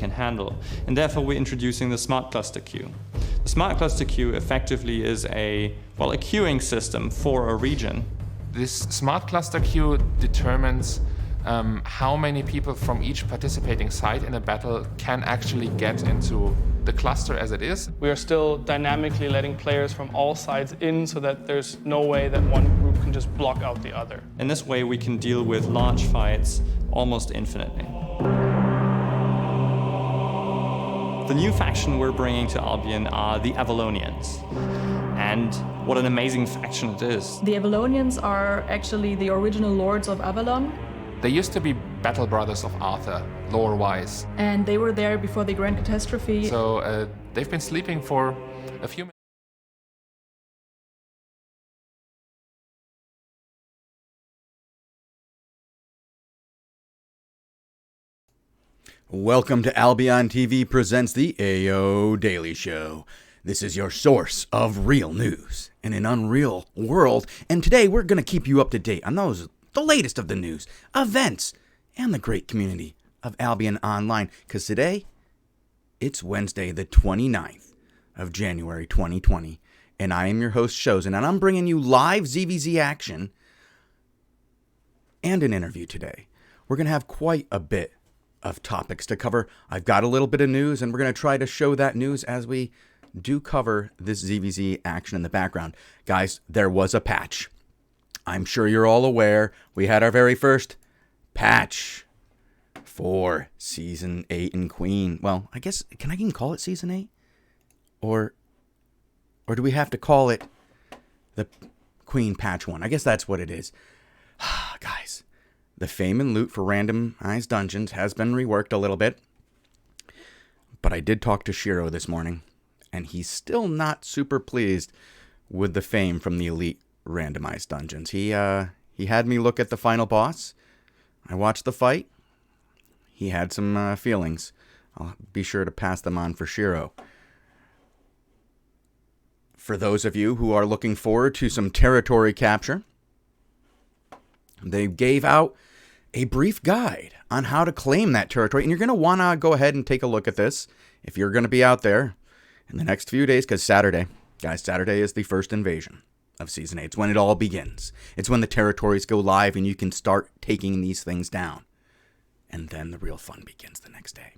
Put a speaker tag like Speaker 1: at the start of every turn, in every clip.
Speaker 1: can handle. And therefore, we're introducing the smart cluster queue. The smart cluster queue effectively is a queuing system for a region.
Speaker 2: This smart cluster queue determines how many people from each participating site in a battle can actually get into the cluster as it is.
Speaker 3: We are still dynamically letting players from all sides in so that there's no way that one group can just block out the other.
Speaker 1: In this way, we can deal with large fights almost infinitely. The new faction we're bringing to Albion are the Avalonians. And what an amazing faction it is.
Speaker 4: The Avalonians are actually the original lords of Avalon.
Speaker 2: They used to be battle brothers of Arthur, lore-wise.
Speaker 4: And they were there before the Grand Catastrophe.
Speaker 2: So they've been sleeping for a few minutes.
Speaker 5: Welcome to Albion TV presents the AO Daily Show. This is your source of real news in an unreal world. And today we're going to keep you up to date on the latest of the news, events, and the great community of Albion Online. Because today, it's Wednesday, the 29th of January, 2020. And I am your host, Shozen, and I'm bringing you live ZVZ action and an interview today. We're going to have quite a bit of topics to cover. I've got a little bit of news, and we're going to try to show that news as we do cover this ZVZ action in the background. Guys, there was a patch. I'm sure you're all aware we had our very first patch for Season 8 in Queen. Well, I guess, can I even call it Season 8? Or do we have to call it the Queen Patch 1? I guess that's what it is. Guys, the fame and loot for randomized dungeons has been reworked a little bit. But I did talk to Shiro this morning, and he's still not super pleased with the fame from the elite randomized dungeons. He had me look at the final boss. I watched the fight. He had some feelings. I'll be sure to pass them on for Shiro. For those of you who are looking forward to some territory capture, they gave out a brief guide on how to claim that territory. And you're going to want to go ahead and take a look at this if you're going to be out there in the next few days, because Saturday is the first invasion of Season 8. It's when it all begins. It's when the territories go live and you can start taking these things down. And then the real fun begins the next day.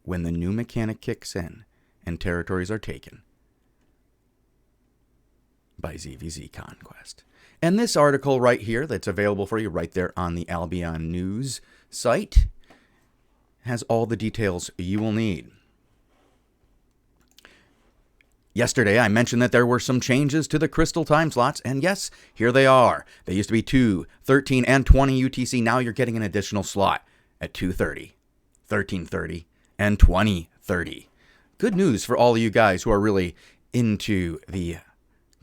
Speaker 5: When the new mechanic kicks in and territories are taken by ZVZ Conquest. And this article right here that's available for you right there on the Albion News site has all the details you will need. Yesterday, I mentioned that there were some changes to the Crystal time slots, and yes, here they are. They used to be 2, 13, and 20 UTC. Now you're getting an additional slot at 2:30, 13:30, and 20:30. Good news for all of you guys who are really into the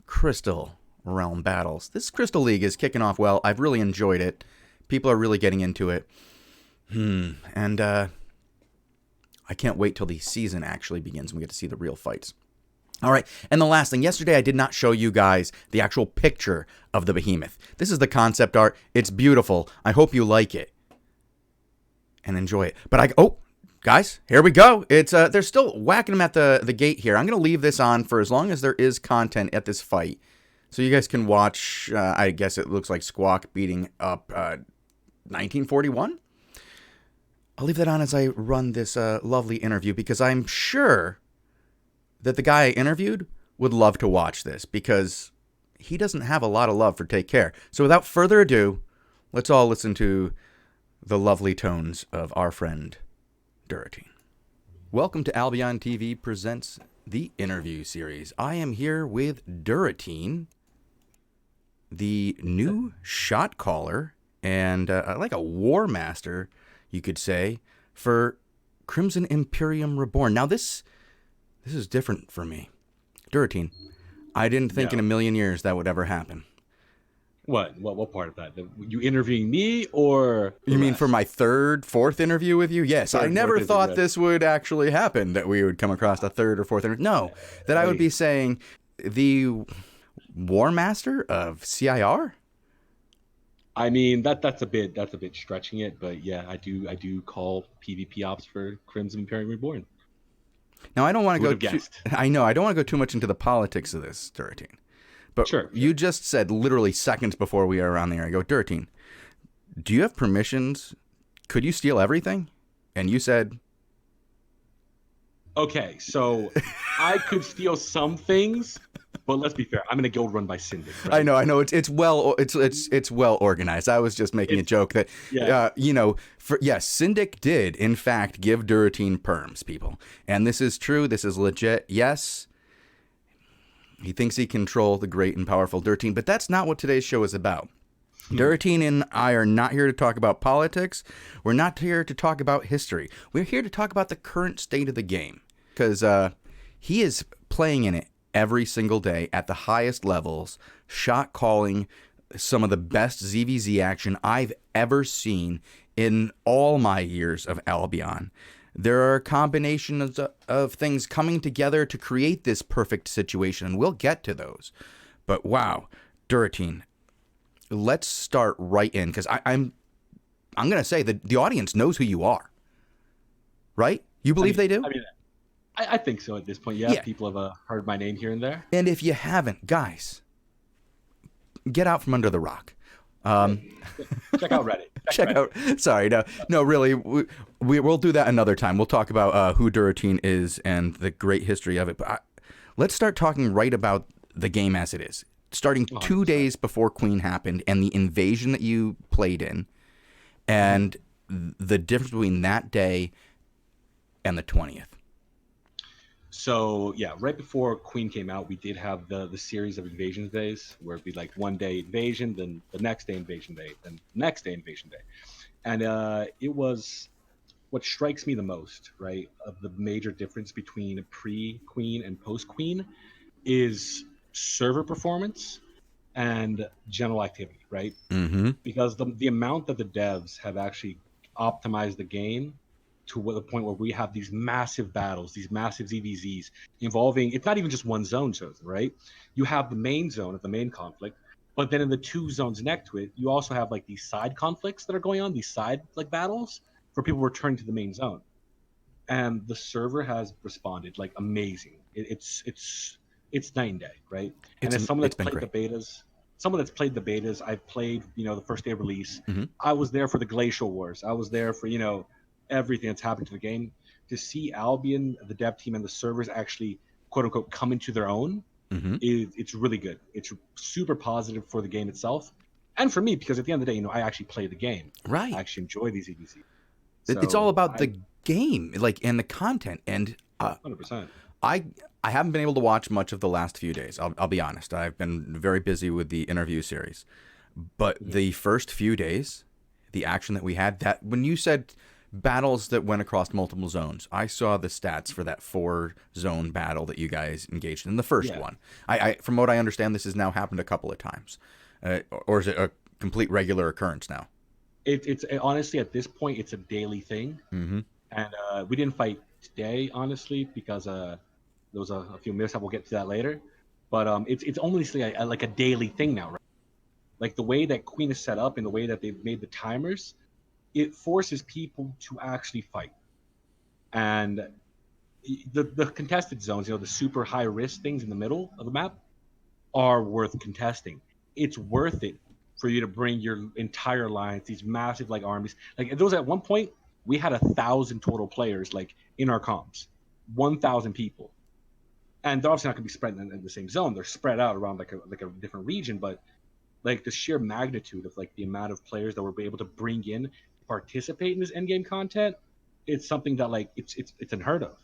Speaker 5: Crystal Realm battles. This Crystal League is kicking off well. I've really enjoyed it. People are really getting into it. And I can't wait till the season actually begins and we get to see the real fights. All right, and the last thing, yesterday I did not show you guys the actual picture of the behemoth. This is the concept art. It's beautiful. I hope you like it and enjoy it. But guys, here we go. It's they're still whacking them at the gate here. I'm going to leave this on for as long as there is content at this fight. So you guys can watch, I guess it looks like Squawk beating up 1941. I'll leave that on as I run this lovely interview because I'm sure that the guy I interviewed would love to watch this because he doesn't have a lot of love for Take Care. So without further ado, let's all listen to the lovely tones of our friend Durateen. Welcome to Albion TV presents the interview series. I am here with Durateen, the new shot caller and like a Warmaster, you could say, for Crimson Imperium Reborn. Now this is different for me. Durateen, I didn't think in a million years that would ever happen.
Speaker 6: What part of that? You interviewing me or...
Speaker 5: You mean for my fourth interview with you? Yes, I never thought this would actually happen, that we would come across a third or fourth interview. No, that I would be saying the Warmaster of CIR?
Speaker 6: I mean that's a bit stretching it, but yeah, I do call PvP ops for Crimson Imperium Reborn.
Speaker 5: Now, I don't want
Speaker 6: Who
Speaker 5: to
Speaker 6: would
Speaker 5: go.
Speaker 6: have guessed?
Speaker 5: I know I don't want to go too much into the politics of this, Durateen. But
Speaker 6: Sure.
Speaker 5: you just said literally seconds before we are on the air. I go, Durateen, do you have permissions? Could you steal everything? And you said,
Speaker 6: Okay, so I could steal some things, but let's be fair. I'm in a guild run by Syndic. Right?
Speaker 5: I know. It's well organized. I was just making a joke that,
Speaker 6: Yeah.
Speaker 5: Syndic did in fact give Durateen perms, people, and this is true. This is legit. Yes, he thinks he controls the great and powerful Durateen, but that's not what today's show is about. Durateen and I are not here to talk about politics. We're not here to talk about history. We're here to talk about the current state of the game, because he is playing in it every single day at the highest levels, shot calling some of the best ZVZ action I've ever seen in all my years of Albion. There are combinations of things coming together to create this perfect situation, and we'll get to those. But wow, Durateen, let's start right in, because I'm going to say that the audience knows who you are, right? You believe they do?
Speaker 6: I mean, I think so at this point. Yeah, people have heard my name here and there.
Speaker 5: And if you haven't, guys, get out from under the rock.
Speaker 6: Check out Reddit.
Speaker 5: Check out. Sorry, no, really, we'll do that another time. We'll talk about who Durateen is and the great history of it. But let's start talking right about the game as it is. Starting 2 days before Queen happened and the invasion that you played in, and the difference between that day and the 20th.
Speaker 6: So yeah, right before Queen came out, we did have the series of invasion days where it'd be like one day invasion, then the next day invasion day, then the next day invasion day, and it was what strikes me the most, right, of the major difference between pre-Queen and post-Queen is server performance and general activity, right?
Speaker 5: Mm-hmm.
Speaker 6: Because the amount that the devs have actually optimized the game to the point where we have these massive battles, these massive ZVZs involving, it's not even just one zone, Shozen, right? You have the main zone of the main conflict, but then in the 2 zones next to it, you also have like these side conflicts that are going on, these side like battles for people returning to the main zone. And the server has responded like amazing. It's night and day, right? And as someone that's played the betas, I've played, the first day of release.
Speaker 5: Mm-hmm.
Speaker 6: I was there for the Glacial Wars. I was there for, everything that's happened to the game. To see Albion, the dev team, and the servers actually, quote unquote, come into their own, it's really good. It's super positive for the game itself. And for me, because at the end of the day, I actually play the game.
Speaker 5: Right.
Speaker 6: I actually enjoy these EVC.
Speaker 5: It's all about the game, and the content. And
Speaker 6: 100%.
Speaker 5: I haven't been able to watch much of the last few days. I'll be honest. I've been very busy with the interview series. But the first few days, the action that we had, that when you said battles that went across multiple zones, I saw the stats for that 4-zone battle that you guys engaged in the first one. I from what I understand, this has now happened a couple of times. Or is it a complete regular occurrence now?
Speaker 6: It's honestly, at this point, it's a daily thing.
Speaker 5: Mm-hmm.
Speaker 6: And we didn't fight today, honestly, because there was a few mishaps. We'll get to that later. But it's honestly like a daily thing now, right? Like the way that Queen is set up and the way that they've made the timers, it forces people to actually fight. And the contested zones, the super high risk things in the middle of the map are worth contesting. It's worth it for you to bring your entire lines, these massive like armies. Like those, at one point, we had 1,000 total players like in our comps, 1,000 people. And they're obviously not going to be spread in the same zone. They're spread out around like a different region, but like the sheer magnitude of like the amount of players that we're able to bring in, participate in this endgame content, it's something that like it's unheard of.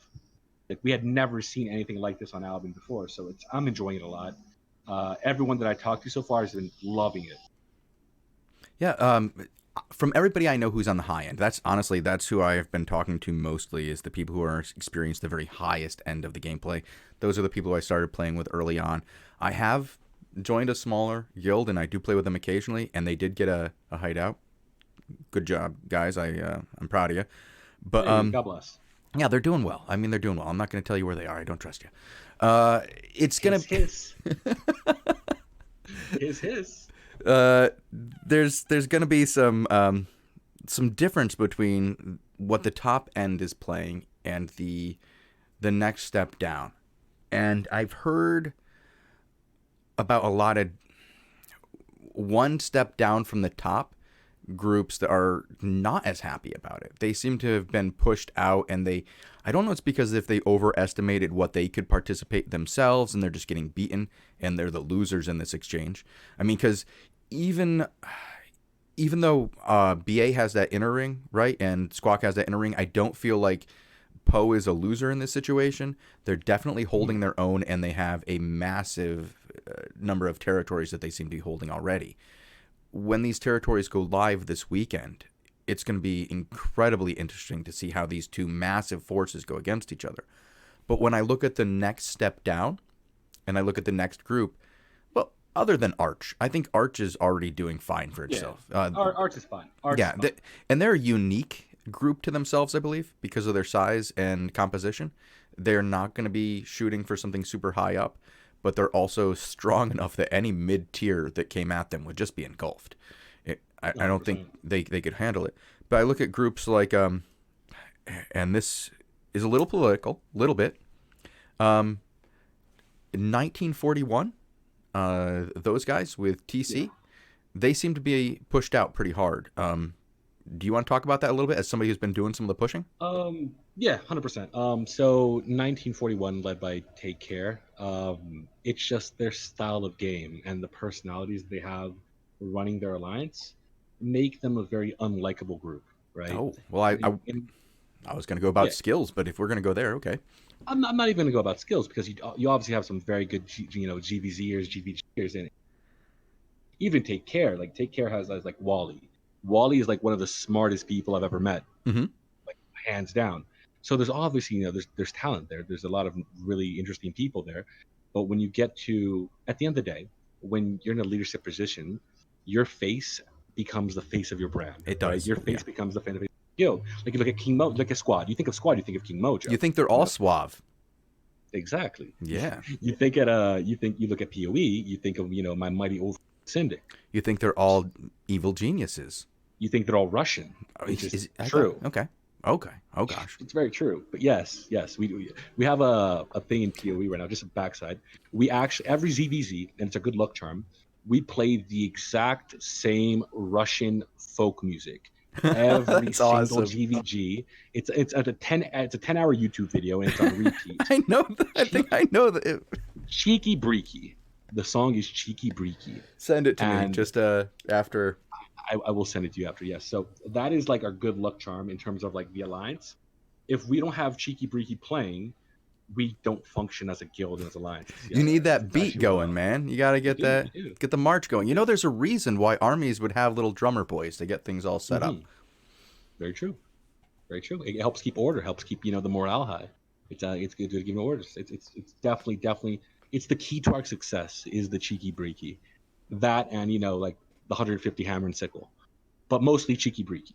Speaker 6: Like we had never seen anything like this on Albion before, so I'm enjoying it a lot. Everyone that I talked to so far has been loving it.
Speaker 5: Yeah, from everybody I know who's on the high end, that's who I have been talking to mostly, is the people who are experienced the very highest end of the gameplay. Those are the people who I started playing with early on. I have joined a smaller guild, and I do play with them occasionally, and they did get a hideout. Good job, guys. I'm proud of you. But
Speaker 6: God bless.
Speaker 5: Yeah, they're doing well. I mean, they're doing well. I'm not going to tell you where they are. I don't trust you. It's going to...
Speaker 6: His.
Speaker 5: there's going to be some difference between what the top end is playing and the next step down. And I've heard about a lot of one step down from the top groups that are not as happy about it. They seem to have been pushed out, and I don't know, it's because if they overestimated what they could participate themselves and they're just getting beaten and they're the losers in this exchange. I mean, because even though BA has that inner ring, right, and Squawk has that inner ring, I don't feel like POE is a loser in this situation. They're definitely holding their own, and they have a massive number of territories that they seem to be holding already. When these territories go live this weekend, it's going to be incredibly interesting to see how these two massive forces go against each other. But when I look at the next step down, and I look at the next group, well, other than Arch, I think Arch is already doing fine for itself.
Speaker 6: Arch is fine.
Speaker 5: And they're a unique group to themselves, I believe, because of their size and composition. They're not going to be shooting for something super high up, but they're also strong enough that any mid-tier that came at them would just be engulfed. I don't think they could handle it. But I look at groups like, and this is a little political, little bit. 1941, those guys with TC, they seem to be pushed out pretty hard. Do you want to talk about that a little bit as somebody who's been doing some of the pushing?
Speaker 6: Yeah, 100%. So 1941 led by Take Care. It's just their style of game and the personalities they have running their alliance make them a very unlikable group, right?
Speaker 5: Oh, well, I was going to go about skills, but if we're going to go there, okay.
Speaker 6: I'm not even going to go about skills because you obviously have some very good, GVZers, GVGers in it. Even Take Care. Like, Take Care has like Wally. Wally is like one of the smartest people I've ever met, like hands down. So there's obviously, there's talent there. There's a lot of really interesting people there. But when you get to, at the end of the day, when you're in a leadership position, your face becomes the face of your brand.
Speaker 5: It does.
Speaker 6: Right? Your face becomes the face of your guild. Like you look at King Mo, look at Squad. You think of Squad, you think of King Mojo.
Speaker 5: You think they're all suave.
Speaker 6: Exactly.
Speaker 5: Yeah.
Speaker 6: You think you look at POE, you think of, my mighty old Syndic.
Speaker 5: You think they're all evil geniuses.
Speaker 6: You think they're all Russian. Which is true.
Speaker 5: Okay. Oh gosh.
Speaker 6: It's very true. But yes, we have a thing in POE right now, just a backside. We actually, every ZVZ, and it's a good luck charm, we play the exact same Russian folk music. Every single
Speaker 5: awesome.
Speaker 6: GVG. It's a 10-hour YouTube video, and it's on repeat.
Speaker 5: I know that. I think I know that.
Speaker 6: Cheeky Breaky. The song is Cheeky Breaky.
Speaker 5: Send it to me just after.
Speaker 6: I will send it to you after, yes. So that is like our good luck charm in terms of like the alliance. If we don't have Cheeky Breaky playing, we don't function as a guild and as alliance.
Speaker 5: You need that beat going, man. You got to get get the march going. There's a reason why armies would have little drummer boys to get things all set up.
Speaker 6: Very true. Very true. It helps keep order, helps keep, the morale high. It's good to give orders. It's definitely it's the key to our success is the Cheeky Breaky. That and, like the 150 hammer and sickle, but mostly Cheeky Breaky.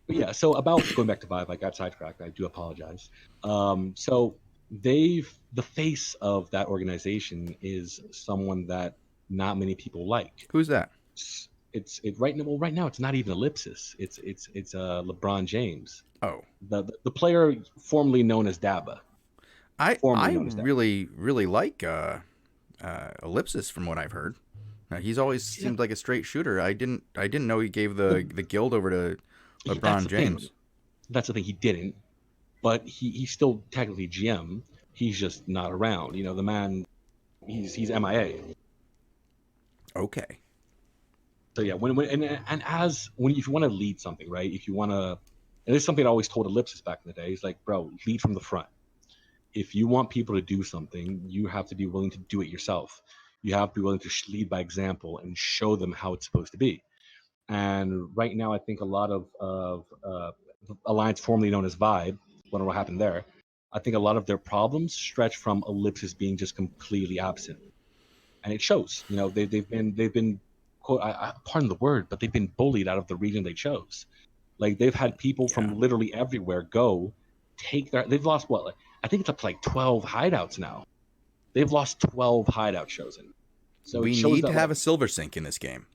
Speaker 6: But yeah, so about going back to Vive, I got sidetracked. I do apologize. So the face of that organization is someone that not many people like.
Speaker 5: Who's that?
Speaker 6: Right now it's not even Ellipsis. It's LeBron James.
Speaker 5: Oh,
Speaker 6: the player formerly known as Daba.
Speaker 5: I really like Ellipsis from what I've heard. He's always seemed like a straight shooter. I didn't know he gave the guild over to LeBron James.
Speaker 6: That's the thing, he didn't. But he's still technically GM. He's just not around. The man, he's MIA.
Speaker 5: Okay.
Speaker 6: So yeah, if you want to lead something, right? If you want to, and this is something I always told Ellipsis back in the day. He's like, bro, lead from the front. If you want people to do something, you have to be willing to do it yourself. You have to be willing to lead by example and show them how it's supposed to be. And right now, I think a lot of Alliance, formerly known as Vibe, wonder what happened there. I think a lot of their problems stretch from Ellipsis being just completely absent, and it shows. They've been quote, pardon the word, but they've been bullied out of the region they chose. Like they've had people from literally everywhere go take their. They've lost what? I think it's up to like 12 hideouts now. They've lost 12 hideout Shozen. So
Speaker 5: we
Speaker 6: it shows
Speaker 5: need
Speaker 6: that,
Speaker 5: to have a silver sync in this game.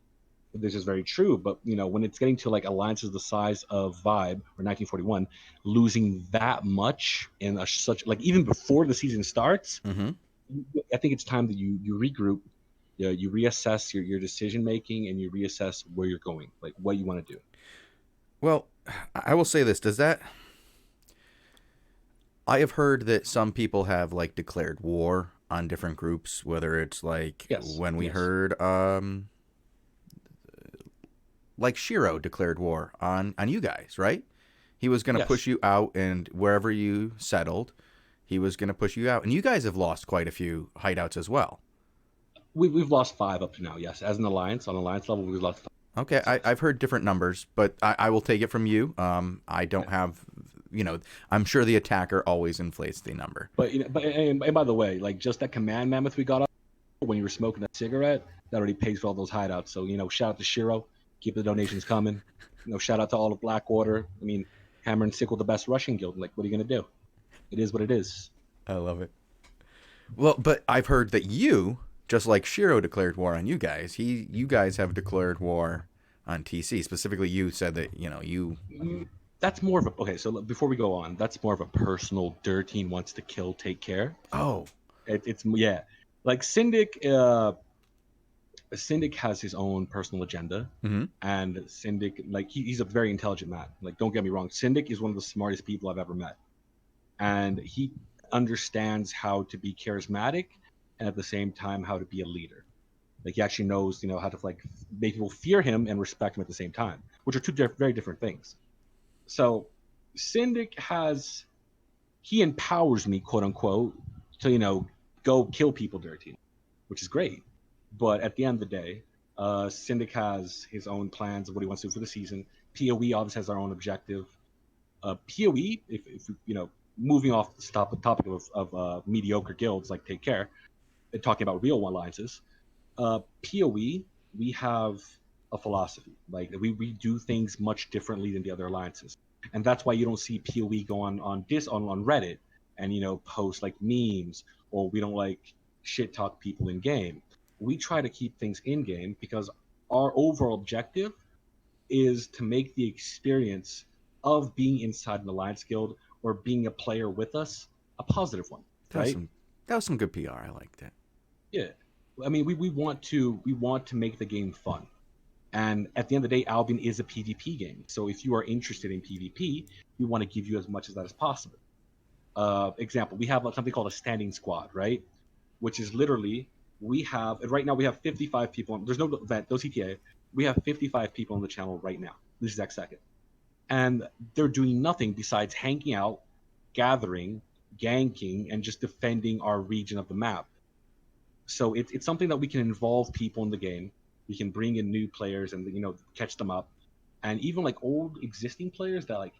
Speaker 6: this is very true, but when it's getting to like alliances the size of Vibe or 1941, losing that much in such like even before the season starts,
Speaker 5: Mm-hmm.
Speaker 6: I think it's time that you regroup, you reassess your decision making, and you reassess where you're going, like what you want to do.
Speaker 5: Well, I will say this: I have heard that some people have like declared war on different groups, whether it's like when we heard like Shiro declared war on you guys, right? He was going to push you out, and wherever you settled, he was going to push you out. And you guys have lost quite a few hideouts as well.
Speaker 6: We've lost 5 up to now, yes. As an alliance, on alliance level, we've lost 5.
Speaker 5: Okay, I've heard different numbers, but I will take it from you. I don't have, I'm sure the attacker always inflates the number.
Speaker 6: But and by the way, like just that command mammoth we got up when you were smoking that cigarette, that already pays for all those hideouts. So shout out to Shiro, keep the donations coming. Shout out to all of Blackwater. I mean, Hammer and Sickle, the best Russian guild. Like, what are you gonna do? It is what it is.
Speaker 5: I love it. Well, but I've heard that you, just like Shiro declared war on you guys, you guys have declared war on TC. Specifically, you said that you.
Speaker 6: That's more of a okay. So before we go on, that's more of a personal. Durateen wants to kill, take care.
Speaker 5: Oh,
Speaker 6: it's like Syndic. Syndic has his own personal agenda, and Syndic, like he's a very intelligent man. Like, don't get me wrong, Syndic is one of the smartest people I've ever met, and he understands how to be charismatic and at the same time how to be a leader. Like, he actually knows, how to like make people fear him and respect him at the same time, which are two very different things. So, Syndic he empowers me, quote unquote, to go kill people dirty, which is great. But at the end of the day, Syndic has his own plans of what he wants to do for the season. POE obviously has our own objective. POE, if moving off the topic of mediocre guilds, like Take Care, and talking about real alliances, POE, we have a philosophy. Like, we do things much differently than the other alliances. And that's why you don't see POE go on Reddit and, post like memes, or we don't like shit talk people in game. We try to keep things in game because our overall objective is to make the experience of being inside an alliance guild or being a player with us a positive one. Right?
Speaker 5: That was some good PR. I liked that.
Speaker 6: Yeah, I mean, we want to make the game fun, and at the end of the day, Albion is a PvP game. So if you are interested in PvP, we want to give you as much of that as possible. Example, we have something called a standing squad, right? Which is literally right now we have 55 people. There's no event, no CTA. We have 55 people on the channel right now, this exact second, and they're doing nothing besides hanging out, gathering, ganking, and just defending our region of the map. So it's something that we can involve people in the game. We can bring in new players and catch them up, and even like old existing players that like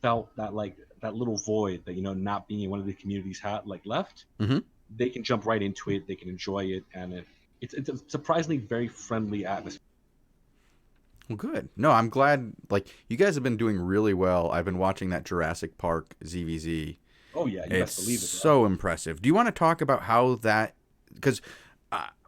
Speaker 6: felt that like that little void that not being in one of the communities had like left.
Speaker 5: Mm-hmm.
Speaker 6: They can jump right into it. They can enjoy it, and it's a surprisingly very friendly atmosphere.
Speaker 5: Well, good. No, I'm glad. Like, you guys have been doing really well. I've been watching that Jurassic Park ZVZ.
Speaker 6: Oh yeah, you best believe it.
Speaker 5: So impressive. Do you want to talk about how that? Because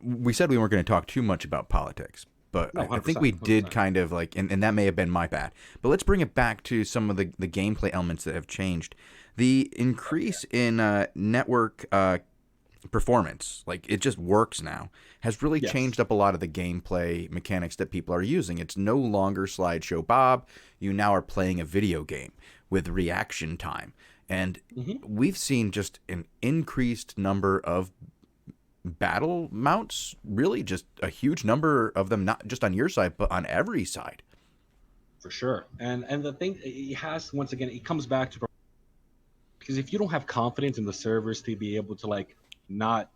Speaker 5: we said we weren't going to talk too much about politics, but I think we did 100%. Kind of like, and that may have been my bad. But let's bring it back to some of the gameplay elements that have changed. The increase in network performance, like it just works now, has really changed up a lot of the gameplay mechanics that people are using. It's no longer Slideshow Bob. You now are playing a video game with reaction time. And we've seen just an increased number of battle mounts, really just a huge number of them, not just on your side, but on every side.
Speaker 6: For sure. And the thing, it has, once again, it comes back to, because if you don't have confidence in the servers to be able to like not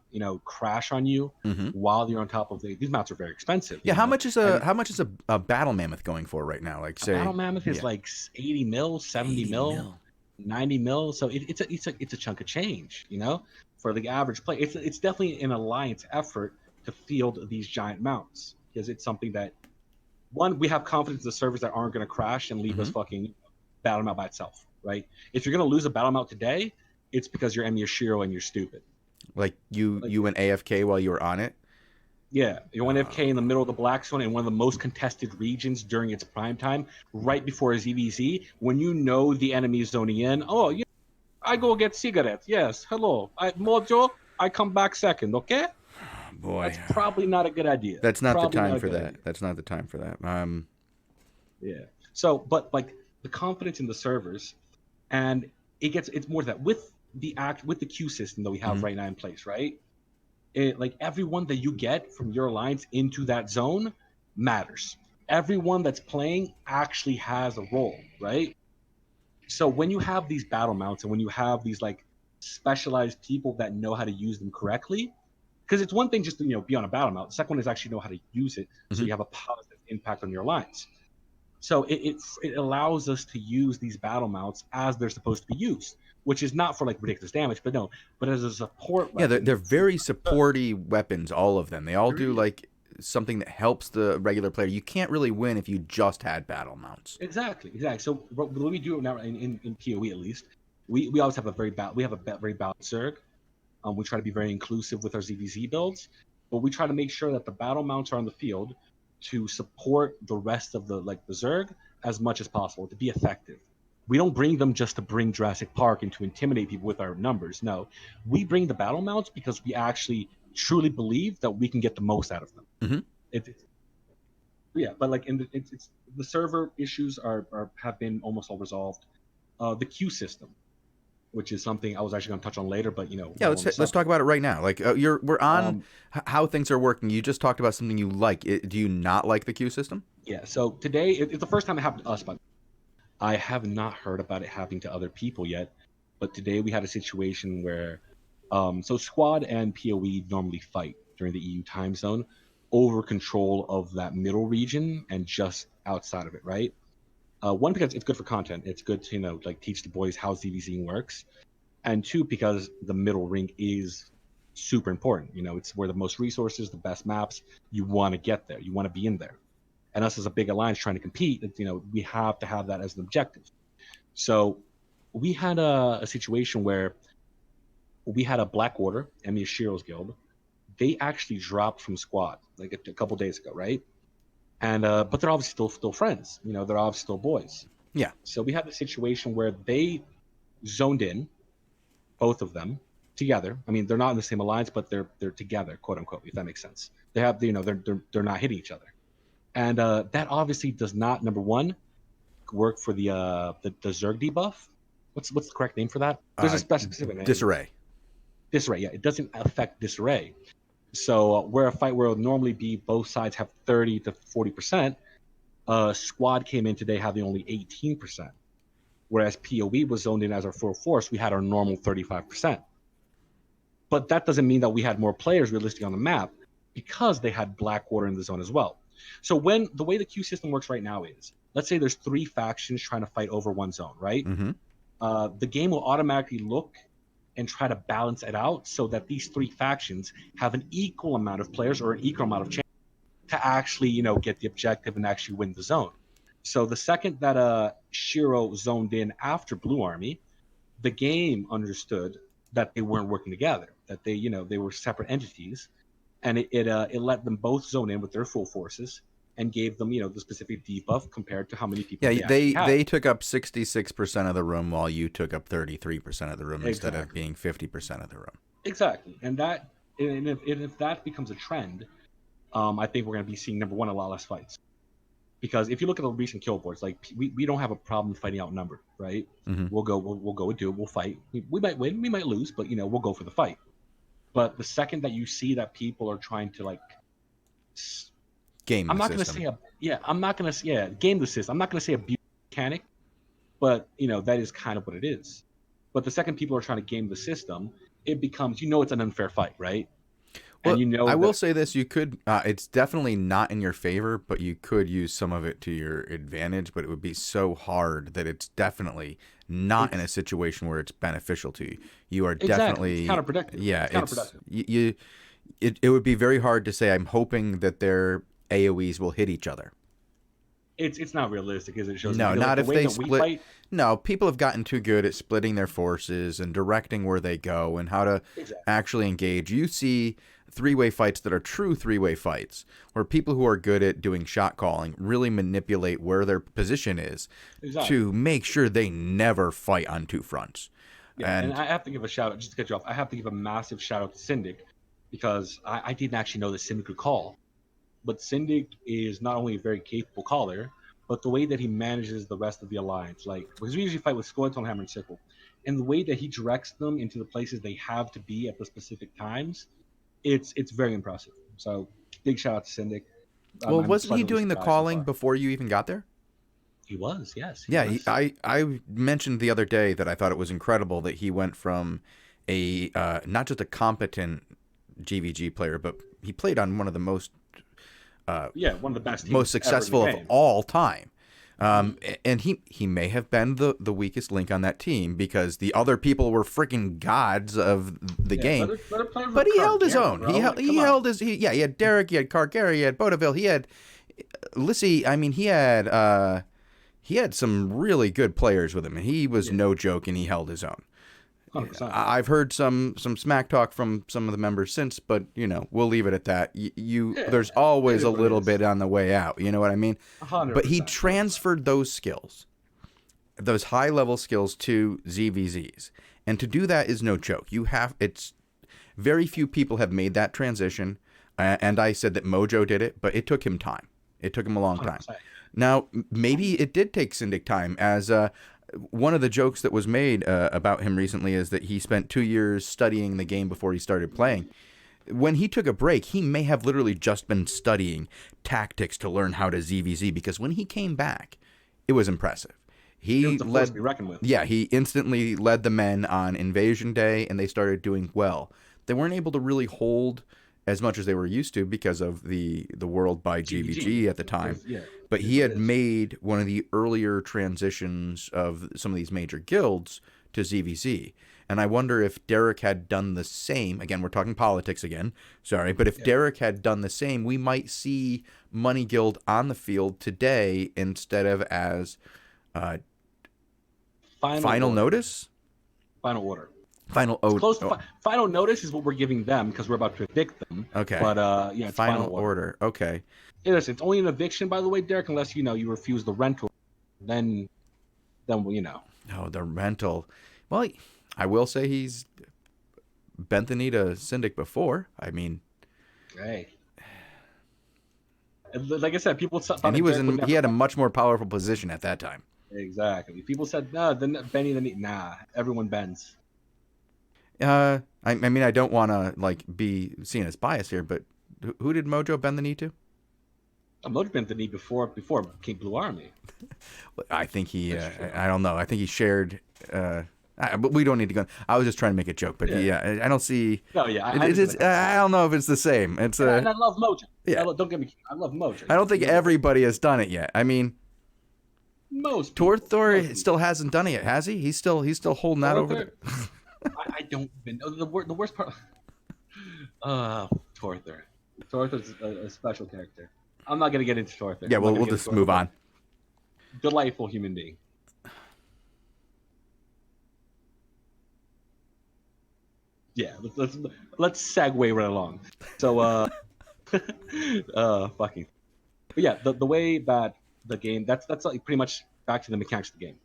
Speaker 6: crash on you while you're on top of these mounts are very expensive.
Speaker 5: Yeah, how much is a battle mammoth going for right now? Like, say,
Speaker 6: battle mammoth is like 80 mil, 70 mil, 90 mil. So it's a chunk of change, for the average player. It's definitely an alliance effort to field these giant mounts, because it's something that, one, we have confidence in the servers that aren't going to crash and leave us fucking battle mount by itself, right? If you're going to lose a battle mount today, it's because you're Emi Shiro and you're stupid.
Speaker 5: Like you went AFK while you were on it?
Speaker 6: Yeah, you went FK in the middle of the black zone in one of the most contested regions during its prime time, right before a ZVZ, when you know the enemy is zoning in. Oh, yeah, I go get cigarettes. Yes, hello. Mojo, I come back second, okay?
Speaker 5: Boy,
Speaker 6: That's probably not a good idea.
Speaker 5: that's not
Speaker 6: Probably
Speaker 5: the time
Speaker 6: not a
Speaker 5: for
Speaker 6: good
Speaker 5: that.
Speaker 6: idea.
Speaker 5: That's not the time for that.
Speaker 6: Yeah. So, but like the confidence in the servers, and it's more that with the queue system that we have right now in place, right? Like everyone that you get from your alliance into that zone matters. Everyone that's playing actually has a role, right? So when you have these battle mounts and when you have these like specialized people that know how to use them correctly, because it's one thing just to be on a battle mount. The second one is actually know how to use it, so you have a positive impact on your alliance. So it allows us to use these battle mounts as they're supposed to be used, which is not for like ridiculous damage, but as a support
Speaker 5: Yeah,
Speaker 6: weapon.
Speaker 5: they're very supporty weapons, all of them. They all do like something that helps the regular player. You can't really win if you just had battle mounts.
Speaker 6: Exactly. So what we do now in POE at least, we always have a very balanced Zerg. We try to be very inclusive with our ZVZ builds, but we try to make sure that the battle mounts are on the field to support the rest of the Zerg as much as possible to be effective. We don't bring them just to bring Jurassic Park and to intimidate people with our numbers. No, we bring the battle mounts because we actually truly believe that we can get the most out of them. Yeah, but like it's the server issues have been almost all resolved. The queue system, which is something I was actually going to touch on later, but
Speaker 5: Yeah, let's talk about it right now. Like we're on how things are working. You just talked about something you like. Do you not like the queue system?
Speaker 6: Yeah. So today it's the first time it happened to us, but I have not heard about it happening to other people yet. But today we had a situation where, so Squad and POE normally fight during the EU time zone over control of that middle region and just outside of it, right? One, because it's good for content. It's good to like teach the boys how ZVZing works, and two, because the middle ring is super important. It's where the most resources, the best maps. You want to get there. You want to be in there. And us as a big alliance trying to compete, we have to have that as an objective. So we had a situation where we had a Black Order, Emi Shiro's guild. They actually dropped from Squad like a couple days ago, right? And but they're obviously still friends. They're obviously still boys.
Speaker 5: Yeah.
Speaker 6: So we had a situation where they zoned in, both of them together. I mean, they're not in the same alliance, but they're together, quote unquote, if that makes sense. They have, they're not hitting each other, and that obviously does not, number one, work for the Zerg debuff. What's the correct name for that? There's a specific name.
Speaker 5: Disarray.
Speaker 6: Disarray. Yeah, it doesn't affect disarray. So where a fight where it would normally be both sides have 30 to 40%, Squad came in today having only 18%, whereas POE was zoned in as our full force. We had our normal 35%. But that doesn't mean that we had more players realistically on the map because they had Black Order in the zone as well. So the way the queue system works right now is, let's say there's 3 factions trying to fight over one zone, right? The game will automatically look and try to balance it out so that these 3 factions have an equal amount of players or an equal amount of chance to actually, get the objective and actually win the zone. So the second that Shiro zoned in after Blue Army, the game understood that they weren't working together, that they were separate entities, and it let them both zone in with their full forces and gave them, the specific debuff compared to how many people.
Speaker 5: Yeah, they took up 66% of the room while you took up 33% of the room instead of being 50% of the room.
Speaker 6: Exactly, and if that becomes a trend, I think we're going to be seeing, number one, a lot less fights. Because if you look at the recent kill boards, like we don't have a problem fighting outnumbered, right? We'll go and do it. We'll fight. We might win, we might lose, but we'll go for the fight. But the second that you see that people are trying to like
Speaker 5: game,
Speaker 6: I'm not going to say game the system. I'm not going to say abuse mechanic, but that is kind of what it is. But the second people are trying to game the system, it becomes it's an unfair fight, right?
Speaker 5: Well, and I will say this: you could. It's definitely not in your favor, but you could use some of it to your advantage. But it would be so hard that it's definitely not in a situation where it's beneficial to you. You are definitely
Speaker 6: it's counterproductive.
Speaker 5: Yeah, it's counterproductive. It would be very hard to say. I'm hoping that their AOE's will hit each other.
Speaker 6: It's not realistic, is it?
Speaker 5: No, not if they split. No, people have gotten too good at splitting their forces and directing where they go and how to actually engage. You see three-way fights that are true three-way fights, where people who are good at doing shot calling really manipulate where their position is to make sure they never fight on two fronts.
Speaker 6: Yeah, and I have to give a shout out, just to cut you off, I have to give a massive shout out to Syndic, because I didn't actually know that Syndic could call. But Syndic is not only a very capable caller, but the way that he manages the rest of the alliance, like, because we usually fight with Skeleton, Hammer, and Sickle, and the way that he directs them into the places they have to be at the specific times, it's very impressive. So big shout out to Syndic.
Speaker 5: Well, wasn't he doing the calling before you even got there?
Speaker 6: He was, yes.
Speaker 5: I mentioned the other day that I thought it was incredible that he went from a not just a competent GVG player, but he played on one of the most
Speaker 6: one of the best teams
Speaker 5: most successful of all time. And he may have been the weakest link on that team because the other people were freaking gods of the game. But he held his own. He held his. He had Derek, he had Cargary, he had Bodeville, he had Lissy. I mean, he had some really good players with him, and he was no joke, and he held his own.
Speaker 6: 100%.
Speaker 5: I've heard some smack talk from some of the members since, but we'll leave it at that. There's always a little bit on the way out. You know what I mean?
Speaker 6: 100%.
Speaker 5: But he transferred those skills, those high level skills, to ZVZs, and to do that is no joke. It's very few people have made that transition, and I said that Mojo did it, but it took him time. It took him a long time.
Speaker 6: 100%.
Speaker 5: Now maybe it did take Syndic time, as one of the jokes that was made about him recently is that he spent 2 years studying the game before he started playing. When he took a break, he may have literally just been studying tactics to learn how to ZVZ, because when he came back, it was impressive. He
Speaker 6: was a force to be reckoned with.
Speaker 5: Yeah, he instantly led the men on Invasion Day, and they started doing well. They weren't able to really hold as much as they were used to because of the World by GVG at the time. But he had made one of the earlier transitions of some of these major guilds to ZVZ. And I wonder if Derek had done the same. Again, we're talking politics again. Sorry. But if Derek had done the same, we might see Money Guild on the field today instead of as Final Notice?
Speaker 6: Final Order.
Speaker 5: Final
Speaker 6: Notice is what we're giving them because we're about to evict them.
Speaker 5: Okay.
Speaker 6: But it's
Speaker 5: Final Order. Okay.
Speaker 6: It's only an eviction, by the way, Derek, unless you refuse the rental. Then
Speaker 5: No, the rental. Well, I will say he's bent the knee to Syndic before. I mean,
Speaker 6: hey. Like I said, people.
Speaker 5: And he had a much more powerful position at that time.
Speaker 6: Exactly. People said, "No, bending the knee." Nah, everyone bends.
Speaker 5: I mean, I don't want to be seen as biased here, but who did Mojo bend the knee to?
Speaker 6: Mojo bent the knee before King Blue Army.
Speaker 5: I think he. I don't know. I think he shared. But we don't need to go. I was just trying to make a joke, but I don't see.
Speaker 6: No, yeah,
Speaker 5: I don't know if it's the same. It's
Speaker 6: and I love Mojo.
Speaker 5: Yeah,
Speaker 6: don't get me. I love Mojo.
Speaker 5: I don't think everybody has done it yet. I mean,
Speaker 6: most
Speaker 5: Torthor still hasn't done it yet, has he? He's still holding that over there.
Speaker 6: I don't even know the worst part. Torthor. Torthor's a special character. I'm not gonna get into Torthor.
Speaker 5: Yeah, we'll just move on.
Speaker 6: Delightful human being. Yeah, let's segue right along. So, fucking. But yeah, the way that the game that's like pretty much back to the mechanics of the game.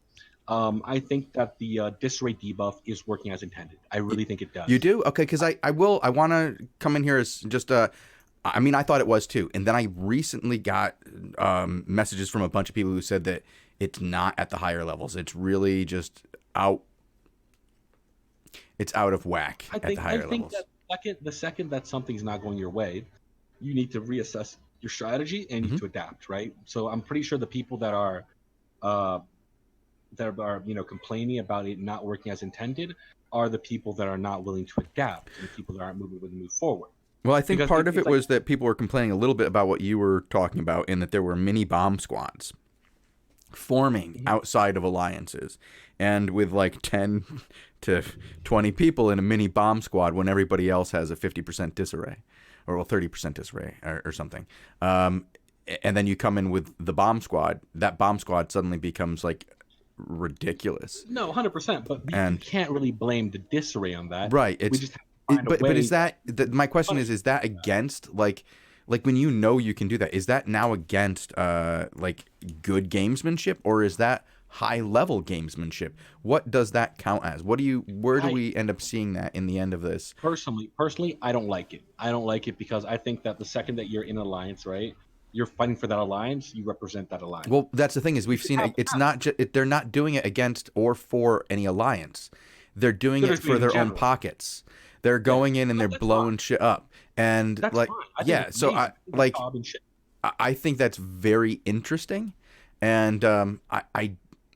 Speaker 6: I think that the disarray debuff is working as intended. I really think it does.
Speaker 5: You do? Okay, because I want to come in here as just I mean, I thought it was too, and then I recently got messages from a bunch of people who said that it's not at the higher levels. It's really just out. It's out of whack at the higher levels.
Speaker 6: That the second that something's not going your way, you need to reassess your strategy and you need to adapt, right? So I'm pretty sure the people that are complaining about it not working as intended are the people that are not willing to adapt and the people that aren't willing to move forward.
Speaker 5: Well, I think part of it was that people were complaining a little bit about what you were talking about, in that there were mini bomb squads forming outside of alliances, and with like 10 to 20 people in a mini bomb squad when everybody else has a 50% disarray, or 30% disarray or something. And then you come in with the bomb squad. That bomb squad suddenly becomes like ridiculous.
Speaker 6: No, 100%. But you can't really blame the disarray on that.
Speaker 5: Right.
Speaker 6: find a
Speaker 5: but
Speaker 6: way.
Speaker 5: is that my question is that against like when you know you can do that, is that now against like good gamesmanship, or is that high level gamesmanship? What does that count as? Where do we end up seeing that in the end of this?
Speaker 6: Personally, I don't like it. I don't like it because I think that the second that you're in an alliance, right, you're fighting for that alliance, you represent that alliance.
Speaker 5: Well, that's the thing is we've seen it. It's not they're not doing it against or for any alliance. They're doing it for their own pockets. They're going in and they're blowing shit up. And
Speaker 6: that's
Speaker 5: like,
Speaker 6: fine.
Speaker 5: yeah, so I think that's very interesting. And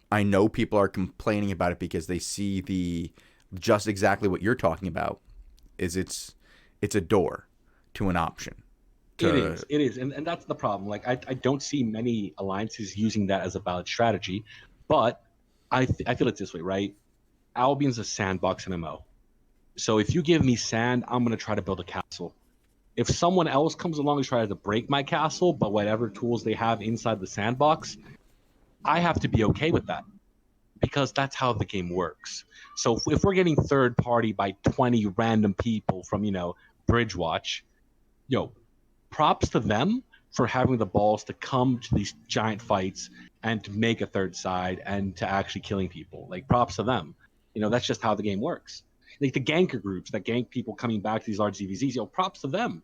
Speaker 5: I know people are complaining about it because they see just exactly what you're talking about. It's a door to an option.
Speaker 6: It is, and that's the problem. Like I don't see many alliances using that as a valid strategy, but I feel it this way, right? Albion's a sandbox MMO, so if you give me sand, I'm gonna try to build a castle. If someone else comes along and tries to break my castle, but whatever tools they have inside the sandbox, I have to be okay with that because that's how the game works. So if we're getting third party by 20 random people from Bridgewatch, props to them for having the balls to come to these giant fights and to make a third side and to actually killing people. Like, props to them. That's just how the game works. Like the ganker groups that gank people coming back to these large DVZs, props to them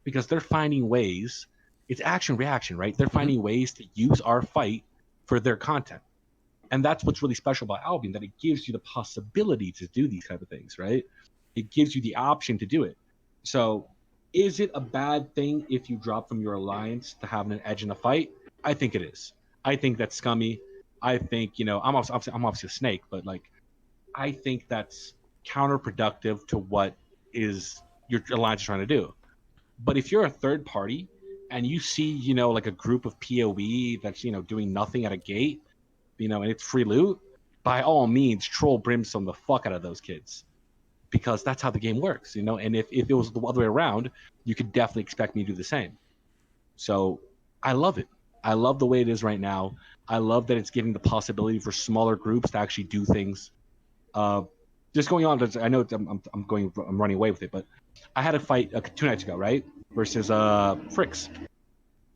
Speaker 6: because they're finding ways. It's action reaction, right? They're finding ways to use our fight for their content. And that's what's really special about Albion, that it gives you the possibility to do these type of things, right? It gives you the option to do it. So is it a bad thing if you drop from your alliance to have an edge in a fight? I think it is. I think that's scummy. I think, I'm obviously a snake, but like, I think that's counterproductive to what is your alliance is trying to do. But if you're a third party and you see, like a group of POE that's, doing nothing at a gate, and it's free loot, by all means, troll brimstone the fuck out of those kids. Because that's how the game works, and if it was the other way around, you could definitely expect me to do the same. So I love it. I love the way it is right now. I love that it's giving the possibility for smaller groups to actually do things. Just going on, I know I'm running away with it, but I had a fight 2 nights ago, right? Versus Fricks.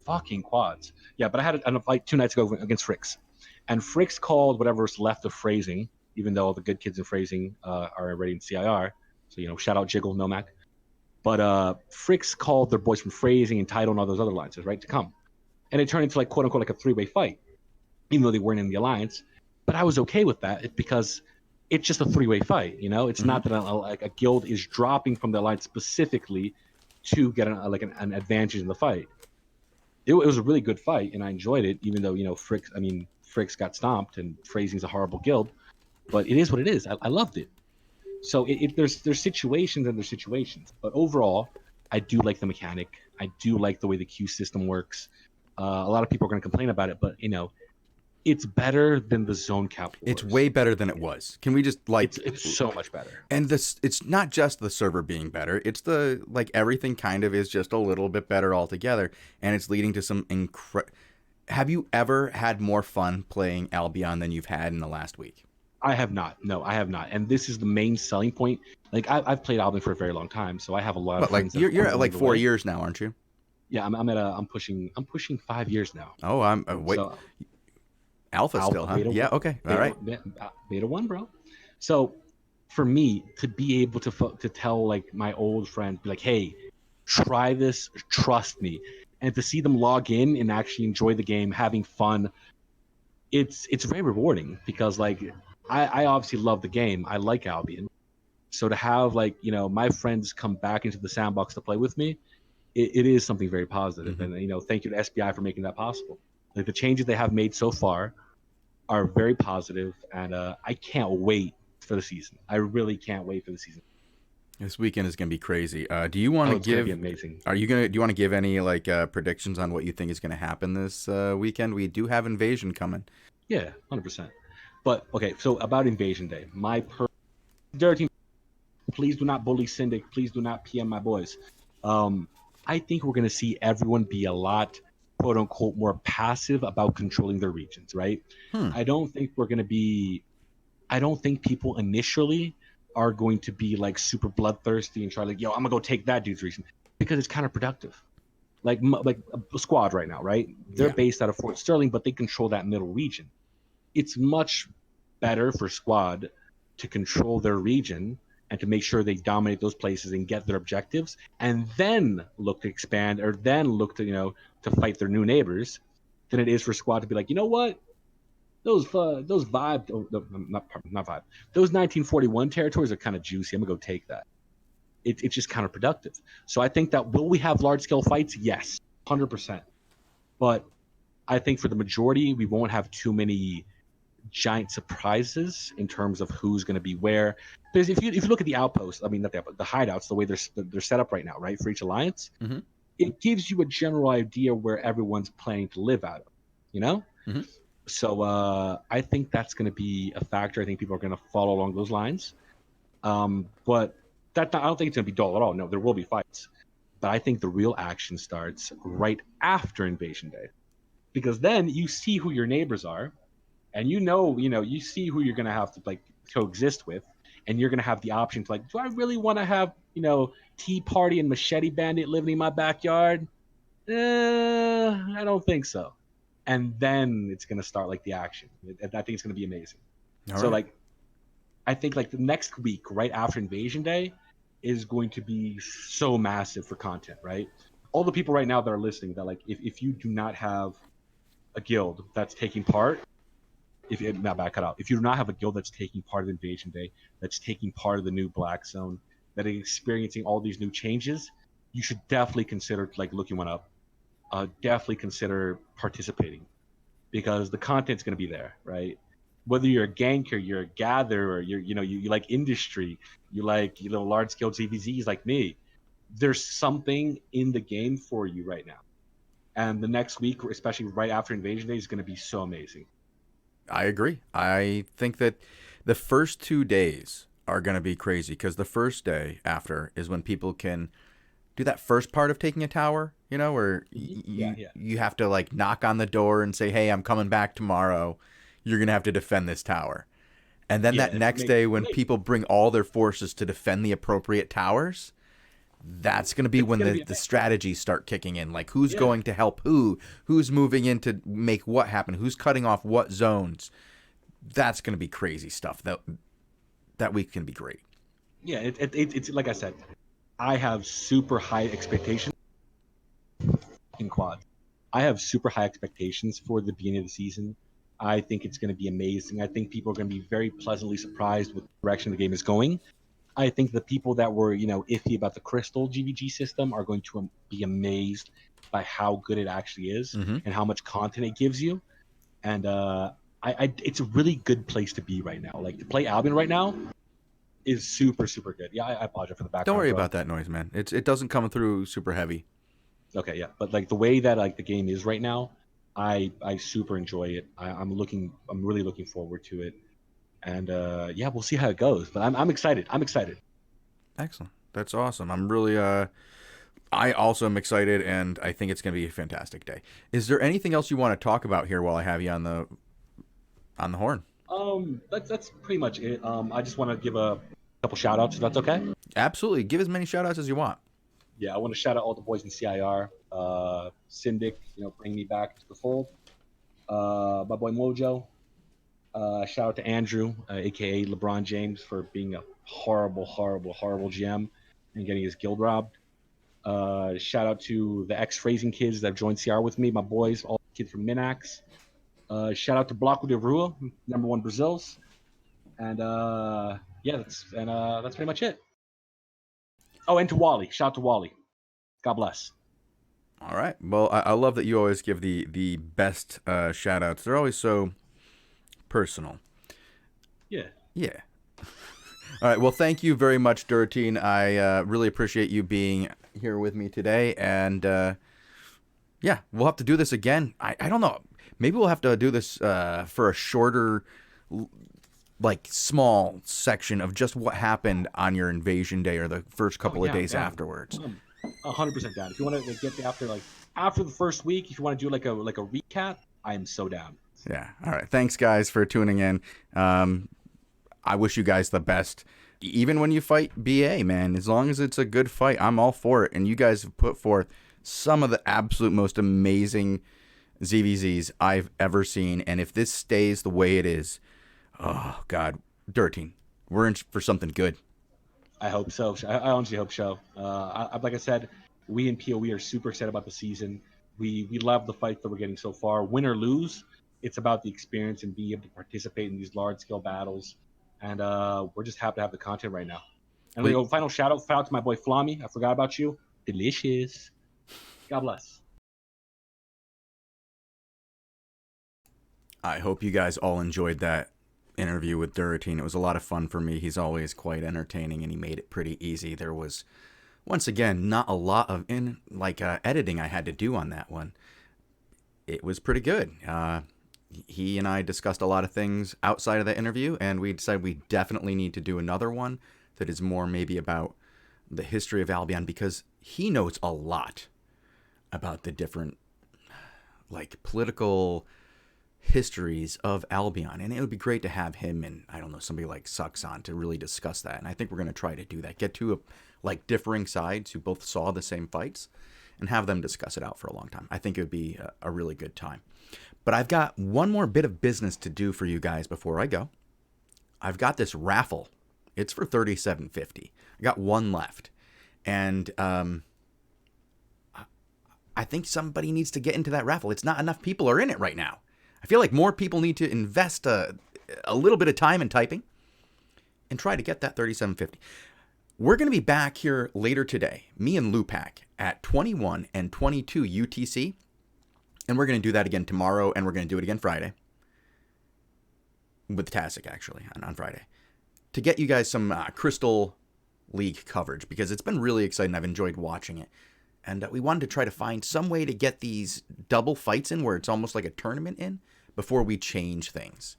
Speaker 6: Fucking quads. Yeah, but I had a fight 2 nights ago against Fricks. And Fricks called whatever's left of phrasing, even though all the good kids in phrasing are already in CIR. So, shout out Jiggle, Nomac. But Fricks called their boys from phrasing and title and all those other alliances, right, to come. And it turned into like, quote unquote, like a 3-way fight, even though they weren't in the alliance. But I was okay with that because it's just a 3-way fight, It's not that a guild is dropping from the alliance specifically to get an advantage in the fight. It was a really good fight, and I enjoyed it, even though, Fricks got stomped, and phrasing's a horrible guild. But it is what it is. I loved it. So there's situations and there's situations. But overall, I do like the mechanic. I do like the way the queue system works. A lot of people are going to complain about it, but, it's better than the zone cap wars.
Speaker 5: It's way better than it was. Can we just
Speaker 6: it's so much better.
Speaker 5: And it's not just the server being better. It's everything kind of is just a little bit better altogether, and it's leading to some Have you ever had more fun playing Albion than you've had in the last week?
Speaker 6: I have not. No, I have not. And this is the main selling point. Like I've played Albion for a very long time, so I have a lot of friends.
Speaker 5: You're at like 4 years now, aren't you?
Speaker 6: Yeah, I'm pushing 5 years now.
Speaker 5: Oh, I'm wait. So, Alpha still, huh?
Speaker 6: Beta,
Speaker 5: yeah, okay. All right.
Speaker 6: Beta 1, bro. So for me to be able to tell like my old friends, be like, hey, try this, trust me. And to see them log in and actually enjoy the game, having fun, it's very rewarding because like I obviously love the game. I like Albion. So to have like, my friends come back into the sandbox to play with me, it is something very positive. Mm-hmm. And, thank you to SBI for making that possible. Like the changes they have made so far are very positive, and I can't wait for the season. I really can't wait for the season.
Speaker 5: This weekend is going to be crazy. Do you want to give?
Speaker 6: Gonna be amazing.
Speaker 5: Do you want to give any like predictions on what you think is going to happen this weekend? We do have Invasion coming.
Speaker 6: Yeah, 100%. But okay, so about Invasion Day, Durateen, please do not bully Syndic. Please do not PM my boys. I think we're going to see everyone be a lot, quote unquote, more passive about controlling their regions, right? I don't think people initially are going to be like super bloodthirsty and try like, yo, I'm gonna go take that dude's region, because it's counterproductive. Like a squad right now, right? They're based out of Fort Sterling, but they control that middle region. It's much better for squad to control their region and to make sure they dominate those places and get their objectives, and then look to expand, or then look to, to fight their new neighbors, than it is for squad to be like, you know what, those vibe, not vibe, those 1941 territories are kind of juicy. I'm gonna go take that. It's just counterproductive. So I think that, will we have large scale fights? Yes, 100%. But I think for the majority, we won't have too many giant surprises in terms of who's going to be where. Because if you look at the outposts, I mean, not the hideouts, the way they're set up right now, right, for each alliance, it gives you a general idea where everyone's planning to live out of, So I think that's going to be a factor. I think people are going to follow along those lines. But I don't think it's going to be dull at all. No, there will be fights. But I think the real action starts right after Invasion Day. Because then you see who your neighbors are, and you see who you're going to have to like coexist with, and you're going to have the option to like, do I really want to have, Tea Party and Machete Bandit living in my backyard? I don't think so. And then it's going to start like the action. I think it's going to be amazing. All right. Like, I think like the next week right after Invasion Day is going to be so massive for content, right? All the people right now that are listening, that like, if you do not have a guild that's taking part, if you do not have a guild that's taking part of Invasion Day, that's taking part of the new Black Zone, that is experiencing all these new changes, you should definitely consider like looking one up. Definitely consider participating, because the content's going to be there, right? Whether you're a ganker, you're a gatherer, you like industry, you like large scale GVZs like me, there's something in the game for you right now. And the next week, especially right after Invasion Day, is going to be so amazing.
Speaker 5: I agree. I think that the first 2 days are going to be crazy, because the first day after is when people can do that first part of taking a tower, where you have to like knock on the door and say, hey, I'm coming back tomorrow. You're going to have to defend this tower. And then that next day when people bring all their forces to defend the appropriate towers, that's going to be when the strategies start kicking in. Like, who's going to help who's moving in to make what happen, who's cutting off what zones. That's going to be crazy stuff. That week can be great.
Speaker 6: Yeah, it's like I said, I have super high expectations in quad. I have super high expectations for the beginning of the season. I think it's going to be amazing. I think people are going to be very pleasantly surprised with the direction the game is going. I think the people that were, iffy about the Crystal GVG system are going to be amazed by how good it actually is and how much content it gives you. And it's a really good place to be right now. Like, to play Albion right now is super, super good. Yeah, I apologize for the background.
Speaker 5: Don't worry about that noise, man. It doesn't come through super heavy.
Speaker 6: Okay, yeah. But like the way that like the game is right now, I super enjoy it. I'm really looking forward to it. And we'll see how it goes. But I'm excited.
Speaker 5: Excellent. That's awesome. I'm really I also am excited, and I think it's going to be a fantastic day. Is there anything else you want to talk about here while I have you on the horn?
Speaker 6: That's pretty much it. I just want to give a couple shout outs, if that's okay.
Speaker 5: Absolutely. Give as many shout outs as you want.
Speaker 6: Yeah, I want to shout out all the boys in CIR. Syndic, bring me back to the fold. My boy Mojo. Shout out to Andrew, aka LeBron James, for being a horrible GM and getting his guild robbed. Shout out to the ex-phrasing kids that have joined CR with me, my boys, all the kids from Minax. Shout out to Bloco de Rua, #1 Brazils. And that's pretty much it. Oh, and to Wally. Shout out to Wally. God bless.
Speaker 5: All right. Well, I love that you always give the best shout outs. They're always so personal.
Speaker 6: Yeah.
Speaker 5: All right. Well, thank you very much, Durateen. I really appreciate you being here with me today. And we'll have to do this again. I don't know. Maybe we'll have to do this for a shorter, like, small section of just what happened on your Invasion Day or the first couple of days afterwards.
Speaker 6: 100% down. If you want to get after the first week, if you want to do like a recap, I am so down.
Speaker 5: Yeah. All right. Thanks, guys, for tuning in. I wish you guys the best. even when you fight BA, man, as long as it's a good fight, I'm all for it. And you guys have put forth some of the absolute most amazing ZVZs I've ever seen. And if this stays the way it is, oh, God, Durateen, we're in for something good.
Speaker 6: I hope so. I honestly hope so. Like I said, we in POE are super excited about the season. We love the fights that we're getting so far. Win or lose, it's about the experience and being able to participate in these large-scale battles. And we're just happy to have the content right now. And we go final shout out to my boy Flami. I forgot about you. Delicious. God bless.
Speaker 5: I hope you guys all enjoyed that interview with Durateen. It was a lot of fun for me. He's always quite entertaining, and he made it pretty easy. There was, once again, not a lot of editing I had to do on that one. It was pretty good. He and I discussed a lot of things outside of the interview, and we decided we definitely need to do another one that is more maybe about the history of Albion, because he knows a lot about the different political histories of Albion, and it would be great to have him and, I don't know, somebody like Sucks on to really discuss that. And I think we're going to try to do that, get two differing sides who both saw the same fights and have them discuss it out for a long time. I think it would be a really good time. But I've got one more bit of business to do for you guys before I go. I've got this raffle. It's for $37.50. I got one left. And I think somebody needs to get into that raffle. It's not enough people are in it right now. I feel like more people need to invest a little bit of time in typing and try to get that $37.50. We're going to be back here later today, me and Lupac, at 21 and 22 UTC. And we're going to do that again tomorrow, and we're going to do it again Friday. With Tastic, actually, on Friday. To get you guys some Crystal League coverage, because it's been really exciting. I've enjoyed watching it. And we wanted to try to find some way to get these double fights in, where it's almost like a tournament in, before we change things.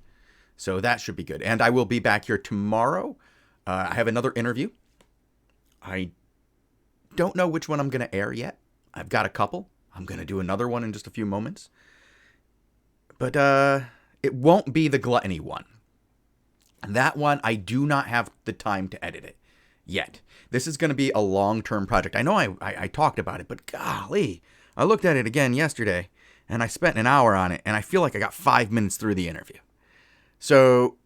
Speaker 5: So that should be good. And I will be back here tomorrow. I have another interview. I don't know which one I'm going to air yet. I've got a couple. I'm going to do another one in just a few moments. But it won't be the Gluttony one. That one, I do not have the time to edit it yet. This is going to be a long-term project. I know I talked about it, but golly, I looked at it again yesterday, and I spent an hour on it, and I feel like I got 5 minutes through the interview. So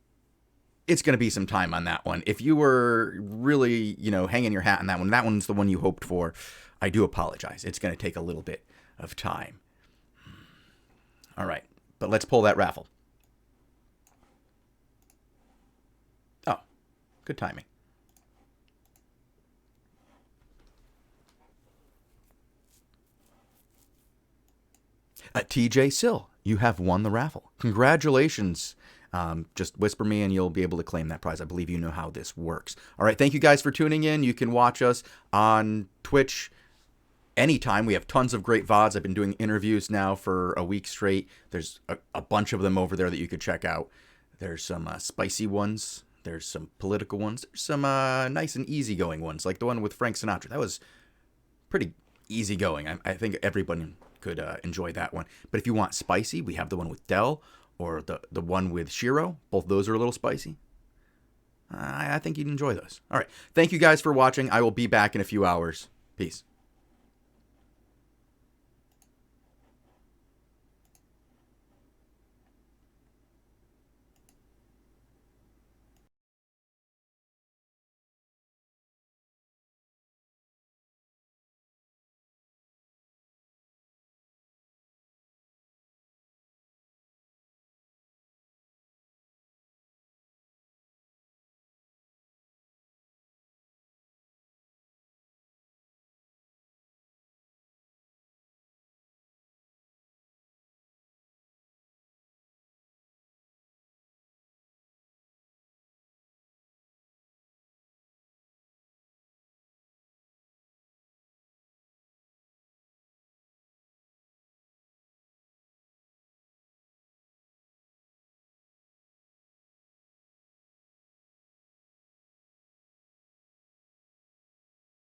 Speaker 5: it's going to be some time on that one. If you were really, hanging your hat on that one's the one you hoped for, I do apologize. It's going to take a little bit of time. All right, but let's pull that raffle. Oh, good timing. TJ Sill, you have won the raffle. Congratulations. Just whisper me and you'll be able to claim that prize. I believe you know how this works. All right, thank you guys for tuning in. You can watch us on Twitch anytime. We have tons of great VODs. I've been doing interviews now for a week straight. There's a bunch of them over there that you could check out. There's some spicy ones. There's some political ones. There's some nice and easygoing ones, like the one with Frank Sinatra. That was pretty easygoing. I think everybody could enjoy that one. But if you want spicy, we have the one with Dell or the one with Shiro. Both those are a little spicy. I think you'd enjoy those. All right. Thank you guys for watching. I will be back in a few hours. Peace.